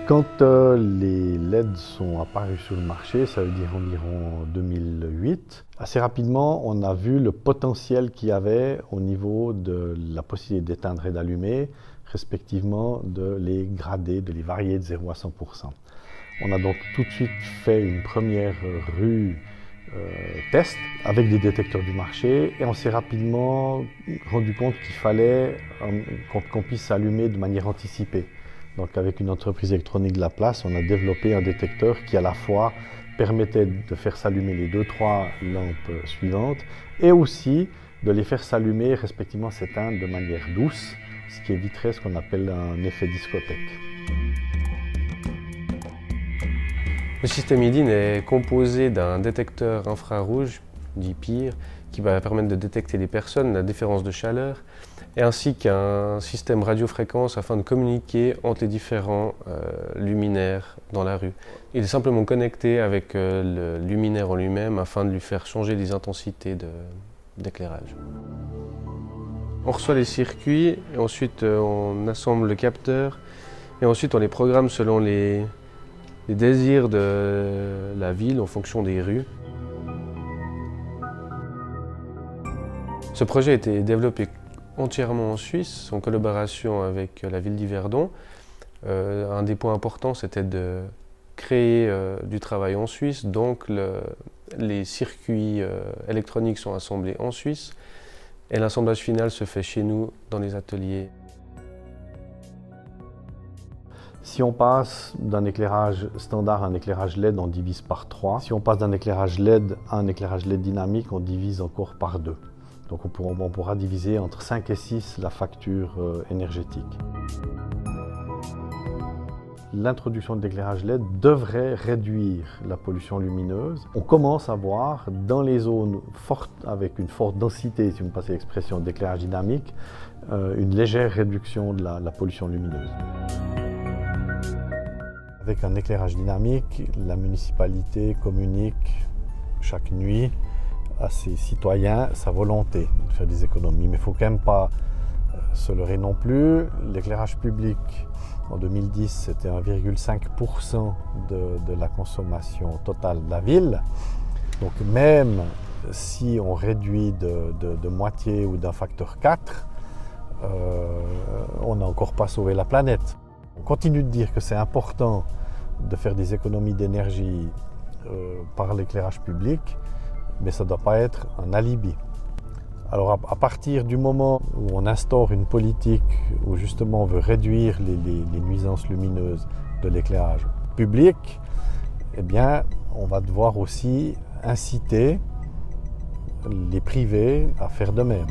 Quand les LED sont apparus sur le marché, ça veut dire environ 2008, assez rapidement on a vu le potentiel qu'il y avait au niveau de la possibilité d'éteindre et d'allumer, respectivement de les grader, de les varier de 0 à 100%. On a donc tout de suite fait une première rue test avec des détecteurs du marché et on s'est rapidement rendu compte qu'il fallait qu'on puisse allumer de manière anticipée. Donc avec une entreprise électronique de la place, on a développé un détecteur qui à la fois permettait de faire s'allumer les 2-3 lampes suivantes et aussi de les faire s'allumer respectivement s'éteindre de manière douce, ce qui éviterait ce qu'on appelle un effet discothèque. Le système IDIN est composé d'un détecteur infrarouge, dit PIR, qui va permettre de détecter les personnes, la différence de chaleur, et ainsi qu'un système radiofréquence afin de communiquer entre les différents luminaires dans la rue. Il est simplement connecté avec le luminaire en lui-même afin de lui faire changer les intensités d'éclairage. On reçoit les circuits, et ensuite on assemble le capteur, et ensuite on les programme selon les désirs de la ville en fonction des rues. Ce projet a été développé entièrement en Suisse, en collaboration avec la ville d'Yverdon. Un des points importants, c'était de créer du travail en Suisse, donc les circuits électroniques sont assemblés en Suisse et l'assemblage final se fait chez nous dans les ateliers. Si on passe d'un éclairage standard à un éclairage LED, on divise par 3. Si on passe d'un éclairage LED à un éclairage LED dynamique, on divise encore par 2. Donc on pourra diviser entre 5 et 6 la facture énergétique. L'introduction de l'éclairage LED devrait réduire la pollution lumineuse. On commence à voir dans les zones fortes, avec une forte densité, si vous me passez l'expression, d'éclairage dynamique, une légère réduction de la pollution lumineuse. Avec un éclairage dynamique, la municipalité communique chaque nuit à ses citoyens sa volonté de faire des économies. Mais il ne faut quand même pas se leurrer non plus. L'éclairage public, en 2010, c'était 1,5% de la consommation totale de la ville. Donc même si on réduit de moitié ou d'un facteur 4, on n'a encore pas sauvé la planète. On continue de dire que c'est important de faire des économies d'énergie par l'éclairage public, mais ça ne doit pas être un alibi. Alors à partir du moment où on instaure une politique où justement on veut réduire les nuisances lumineuses de l'éclairage public, eh bien on va devoir aussi inciter les privés à faire de même.